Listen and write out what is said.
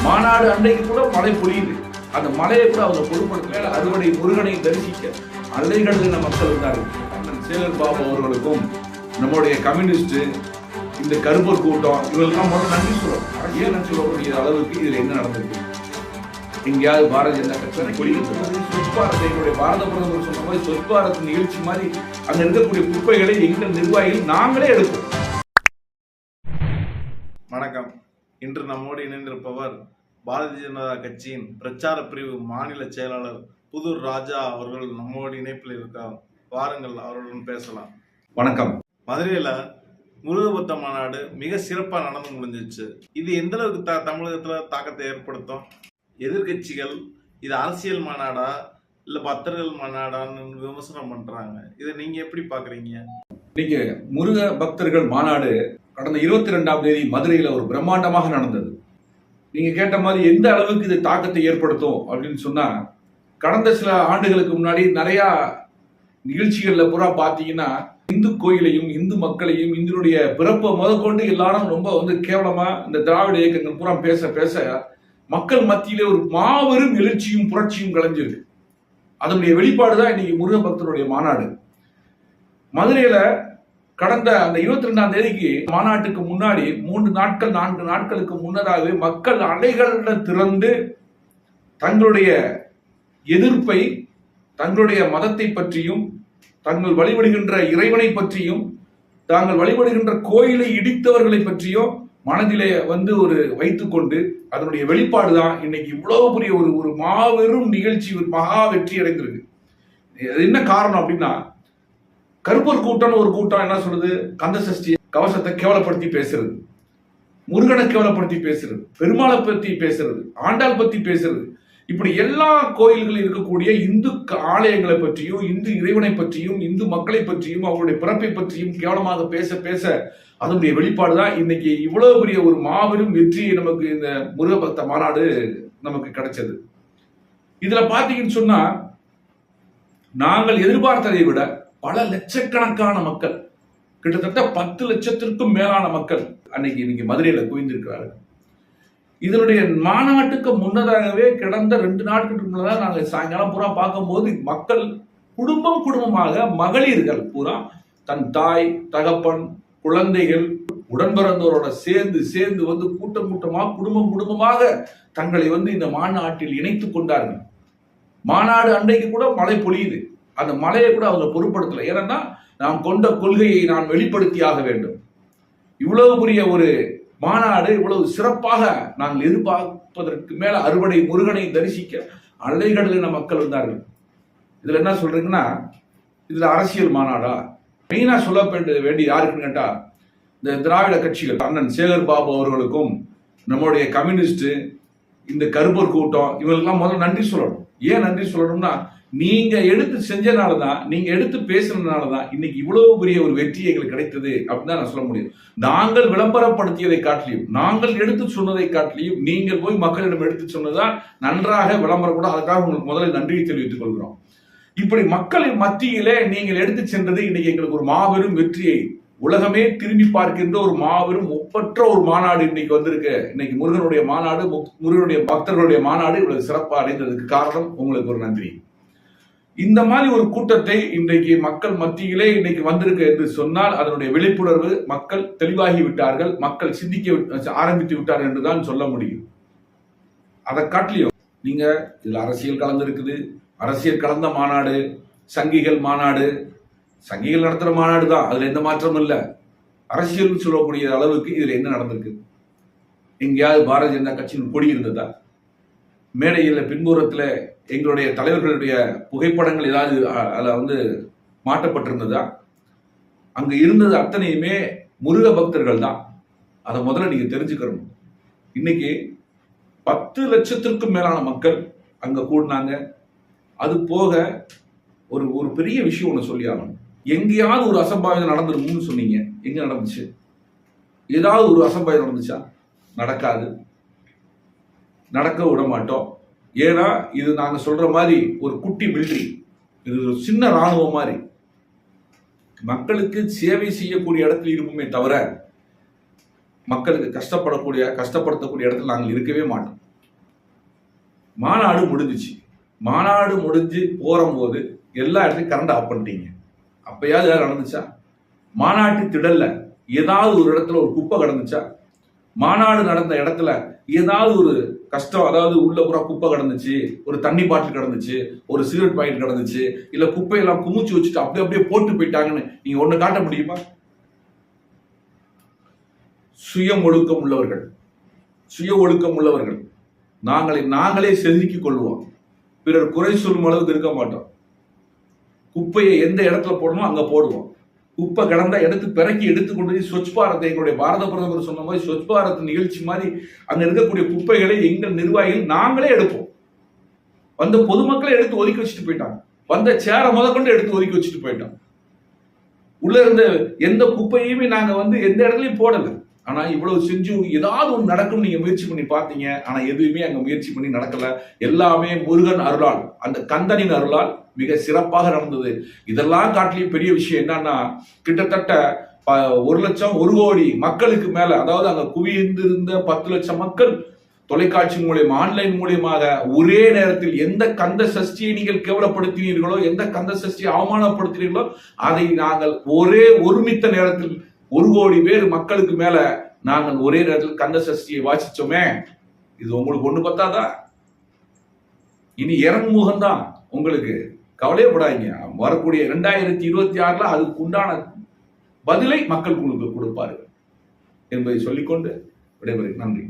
மாநாடு அன்றைக்கு கூட மழை பொழியுது. அந்த மழையை கூட அவங்க பொதுப்படுத்தல. அறுவடை முருகனை தரிசிக்க அலைகளில் மக்கள் இருந்தார்கள். அண்ணன் சேகர் பாபு அவர்களுக்கும் நம்முடைய கம்யூனிஸ்ட் இந்த கருப்பர் கூட்டம் இவர்களுக்கெல்லாம் முதல்ல நன்றி சொல்லணும். ஏன் நன்றி சொல்லக்கூடிய அளவுக்கு இதுல என்ன நடந்திருக்கு? எங்கேயாவது பாரதிய ஜனதா கட்சி கொள்கிறது சொற்பாரத்தை எங்களுடைய பாரத பிரதமர் சொன்ன மாதிரி சொற்பாரத் நிகழ்ச்சி மாதிரி அங்க இருக்கக்கூடிய குப்பைகளை எங்கள் நிர்வாகிகள் நாங்களே எடுப்போம். வணக்கம். இன்று நம்மோடு இணைந்திருப்பவர் பாரதிய ஜனதா கட்சியின் பிரச்சார பிரிவு மாநில செயலாளர் புதூர் ராஜா அவர்கள் நம்மோடு இணைப்பில் இருக்கார். வாருங்கள், அவர்களுடன் பேசலாம். வணக்கம். மதுரையில முருகபக்த மாநாடு மிக சிறப்பா நடந்து முடிஞ்சிச்சு. இது எந்த அளவுக்கு தமிழகத்துல தாக்கத்தை ஏற்படுத்தும்? எதிர்கட்சிகள் இது அரசியல் மாநாடா இல்ல பக்தர்கள் மாநாடான்னு விமர்சனம் பண்றாங்க. இதை நீங்க எப்படி பாக்குறீங்க? இன்னைக்கு முருக பக்தர்கள் மாநாடு கடந்த 22ஆம் தேதி மதுரையில ஒரு பிரம்மாண்டமாக நடந்தது. நீங்க கேட்ட மாதிரி எந்த அளவுக்கு இது தாக்கத்தை ஏற்படுத்தும் அப்படின்னு சொன்னா, கடந்த சில ஆண்டுகளுக்கு முன்னாடி நிறைய நிகழ்ச்சிகள்ல பூரா பாத்தீங்கன்னா இந்து கோயிலையும் இந்து மக்களையும் இந்துடைய பிறப்பை முதற்கொண்டு எல்லாரும் ரொம்ப கேவலமா இந்த திராவிட இயக்கங்கள் பூரா பேச பேச மக்கள் மத்தியிலே ஒரு மாபெரும் எழுச்சியும் புரட்சியும் கலைஞ்சிருக்கு. அதனுடைய வெளிப்பாடுதான் இன்னைக்கு முருக பக்தருடைய மாநாடு. மதுரையில கடந்த அந்த 22ஆம் தேதிக்கு மாநாட்டுக்கு முன்னாடி 4 நாட்களுக்கு முன்னதாகவே மக்கள் அலைகளில் திறந்து தங்களுடைய எதிர்ப்பை, தங்களுடைய மதத்தை பற்றியும், தாங்கள் வழிபடுகின்ற இறைவனை பற்றியும், தாங்கள் வழிபடுகின்ற கோயிலை இடித்தவர்களை பற்றியும் மனதிலே ஒரு வைத்துக்கொண்டு அதனுடைய வெளிப்பாடுதான் இன்னைக்கு இவ்வளவு பெரிய ஒரு மாபெரும் நிகழ்ச்சி, ஒரு மகா வெற்றி அடைந்திருக்கு. என்ன காரணம் அப்படின்னா, கருப்பர் கூட்டம் ஒரு கூட்டம் என்ன சொல்லுது? கந்த சஷ்டி கவசத்தை கேவலப்படுத்தி பேசுறது, முருகனை கேவலப்படுத்தி பேசுறது, பெருமாளை பத்தி பேசுறது, ஆண்டாள் பத்தி பேசுறது, இப்படி எல்லா கோயில்களில் இருக்கக்கூடிய இந்து ஆலயங்களை பற்றியும், இந்து இறைவனை பற்றியும், இந்து மக்களை பற்றியும், அவருடைய பிறப்பை பற்றியும் கேவலமாக பேச பேச அதனுடைய வெளிப்பாடுதான் இன்னைக்கு இவ்வளவு பெரிய ஒரு மாபெரும் வெற்றியை நமக்கு இந்த முருக பக்த மாநாடு நமக்கு கிடைச்சது. இதுல பாத்தீங்கன்னு சொன்னா, நாங்கள் எதிர்பார்த்ததை விட பல லட்சக்கணக்கான மக்கள், கிட்டத்தட்ட 10 லட்சத்திற்கும் மேலான மக்கள் இன்னைக்கு மதுரையில குவிந்திருக்கிறார்கள். இதனுடைய மாநாட்டுக்கு முன்னதாகவே கிடந்த 2 நாட்களுக்கு முன்னதாக நாங்கள் சாயங்காலம் பூரா பார்க்கும்போது மக்கள் குடும்பமாக மகளிர்கள் பூரா தன் தாய், தகப்பன், குழந்தைகள், உடன்பிறந்தவரோட சேர்ந்து கூட்டமாக குடும்பமாக தங்களை இந்த மாநாட்டில் இணைத்துக் கொண்டார்கள். மாநாடு அன்றைக்கு கூட மழை பொழியுது. அந்த மழையை கூட அவங்க பொருட்படுத்தல. ஏன்னா, நாம் கொண்ட கொள்கையை நான் வெளிப்படுத்தியாக வேண்டும். இவ்வளவு பெரிய ஒரு மாநாடு இவ்வளவு சிறப்பாக நாங்கள் எதிர்பார்ப்பதற்கு மேல அறுவடை முருகனை தரிசிக்க அலைகளில் மக்கள் வந்தார்கள். இதுல என்ன சொல்றீங்கன்னா, இதுல அரசியல் மாநாடா? மெயினா சொல்ல வேண்டிய யாருக்குன்னு கேட்டா, இந்த திராவிட கட்சிகள், அண்ணன் சேகர் பாபு அவர்களுக்கும் நம்முடைய கம்யூனிஸ்ட் இந்த கருப்பர் கூட்டம் இவங்களுக்கெல்லாம் முதல்ல நன்றி சொல்லணும். ஏன் நன்றி சொல்லணும்னா, நீங்க எடுத்து செஞ்சனாலதான், நீங்க எடுத்து பேசினதுனாலதான் இன்னைக்கு இவ்வளவு பெரிய ஒரு வெற்றி எங்களுக்கு கிடைத்தது அப்படின்னு தான் நான் சொல்ல முடியும். நாங்கள் விளம்பரப்படுத்தியதை காட்டிலையும், நாங்கள் எடுத்து சொன்னதை காட்டிலையும், நீங்கள் போய் மக்களிடம் எடுத்து சொன்னதுதான் நன்றாக விளம்பரம் கூட. அதுக்காக உங்களுக்கு முதலில் நன்றியை தெரிவித்துக் கொள்கிறோம். இப்படி மக்களின் மத்தியிலே நீங்கள் எடுத்து சென்றது இன்னைக்கு எங்களுக்கு ஒரு மாபெரும் வெற்றியை, உலகமே திரும்பி பார்க்கின்ற ஒரு மாபெரும் ஒப்பற்ற ஒரு மாநாடு இன்னைக்கு வந்திருக்கு. இன்னைக்கு முருகனுடைய மாநாடு, முருகனுடைய பக்தர்களுடைய மாநாடு இவ்வளவு சிறப்பாக அடைந்ததுக்கு காரணம் உங்களுக்கு ஒரு நன்றி. இந்த மாதிரி ஒரு கூட்டத்தை இன்றைக்கு மக்கள் மத்தியிலே இன்னைக்கு வந்திருக்கு என்று சொன்னால் அதனுடைய விழிப்புணர்வு, மக்கள் தெளிவாகி விட்டார்கள், மக்கள் சிந்திக்க ஆரம்பித்து விட்டார்கள் என்றுதான் சொல்ல முடியும். அதை காட்டிலையும் நீங்க இதுல அரசியல் கலந்திருக்குது. அரசியல் கலந்த மாநாடு, சங்கிகள் மாநாடு, சங்கிகள் நடத்துற மாநாடு தான், அதுல எந்த மாற்றமும் இல்லை. அரசியல் சொல்லக்கூடிய அளவுக்கு இதுல என்ன நடந்திருக்கு? எங்கேயாவது பாரதிய ஜனதா கட்சியின் கொடி இருந்ததா? மேடையில் பின்புறத்துல எங்களுடைய தலைவர்களுடைய புகைப்படங்கள் ஏதாவது அதுல மாட்டப்பட்டிருந்ததா? அங்க இருந்தது அத்தனையுமே முருக பக்தர்கள் தான். அதை முதல்ல நீங்க தெரிஞ்சுக்கணும். இன்னைக்கு 10 லட்சத்திற்கும் மேலான மக்கள் அங்க கூடினாங்க. அது போக ஒரு பெரிய விஷயம் ஒண்ணு சொல்லி ஆகணும். எங்கேயாவது ஒரு அசம்பாவிதம் நடந்துருக்கும்னு சொன்னீங்க. எங்க நடந்துச்சு? ஏதாவது ஒரு அசம்பாவிதம் நடந்துச்சா? நடக்காது, நடக்க விட மாட்டோம். ஏன்னா இது நாங்க சொல்ற மாதிரி ஒரு குட்டி மிலிட்டரி, இது ஒரு சின்ன ராணுவம் மாதிரி. மக்களுக்கு சேவை செய்யக்கூடிய இடத்துல இருப்போமே தவிர மக்களுக்கு கஷ்டப்படுத்தக்கூடிய இடத்துல நாங்கள் இருக்கவே மாட்டோம். மாநாடு முடிஞ்சிச்சு. மாநாடு முடிஞ்சு போகும்போது எல்லா இடத்துலையும் கரண்ட் ஆஃப் பண்ணிட்டீங்க. அப்பயாவது ஏதாவது நடந்துச்சா? மாநாட்டு திடல்ல ஏதாவது ஒரு இடத்துல ஒரு குப்பை கிடந்துச்சா? மாநாடு நடந்த இடத்துல ஏதாவது ஒரு கஷ்டம், அதாவது உள்ள பூரா குப்பை கிடந்துச்சு, ஒரு தண்ணி பாட்டில் கிடந்துச்சு, ஒரு சிகரெட் பாக்கெட் கிடந்துச்சு, இல்ல குப்பையெல்லாம் குமிச்சு வச்சுட்டு அப்படியே போட்டு போயிட்டாங்கன்னு நீங்க ஒண்ணு காட்ட முடியுமா? சுய ஒழுக்கம் உள்ளவர்கள் நாங்களே செதுக்கிக் கொள்வோம். பிறர் குறை சொல்லும் அளவுக்கு இருக்க மாட்டோம். குப்பையை எந்த இடத்துல போடணுமோ அங்க போடுவோம். குப்பை கிடந்தா எடுத்து பிறக்கி எடுத்துக்கொண்டு ஸ்வச் பாரத், எங்களுடைய பாரத பிரதமர் சொன்ன மாதிரி ஸ்வச் பாரத் நிகழ்ச்சி மாதிரி அங்க இருக்கக்கூடிய குப்பைகளை எங்கள் நிர்வாகிகள் நாங்களே எடுப்போம். வந்த பொதுமக்களை எடுத்து ஒதுக்கி வச்சுட்டு போயிட்டாங்க. வந்த சேரை முதற்கொண்டு எடுத்து ஒதுக்கி வச்சுட்டு போயிட்டோம். உள்ள இருந்த எந்த குப்பையுமே நாங்க எந்த இடத்துலயும் போடல. ஆனா இவ்வளவு செஞ்சு ஏதாவது ஒன்று நடக்கும் நீங்க முயற்சி பண்ணி பார்த்தீங்க. ஆனா எதுவுமே அங்க முயற்சி பண்ணி நடக்கல. எல்லாமே முருகன் அருளால், அந்த கந்தனின் அருளால் மிக சிறப்பாக நடந்தது. இதெல்லாம் காட்டிலும் பெரிய விஷயம் என்னன்னா, கிட்டத்தட்ட 1 லட்சம் 1 கோடி மக்களுக்கு மேல, அதாவது அங்க குவிந்திருந்த 10 லட்சம் மக்கள் தொலைக்காட்சி மூலியமா, ஆன்லைன் மூலியமாக ஒரே நேரத்தில் எந்த கந்த சஷ்டியை நீங்கள் கேவலப்படுத்தினீர்களோ, எந்த கந்த சஷ்டியை அவமானப்படுத்தினீர்களோ, அதை நாங்கள் ஒருமித்த நேரத்தில் 1 கோடி பேர் மக்களுக்கு மேல நாங்கள் ஒரே நேரத்தில் கந்த சஷ்டியை வாசிச்சோமே. இது உங்களுக்கு ஒண்ணு பத்தாதா? இனி இறங்குமுகம் தான் உங்களுக்கு. கவலையப்படாதீங்க. வரக்கூடிய 2026 அதுக்கு உண்டான பதிலை மக்கள் உங்களுக்கு கொடுப்பார்கள் என்பதை சொல்லிக்கொண்டு விடைபெறுகிறேன். நன்றி.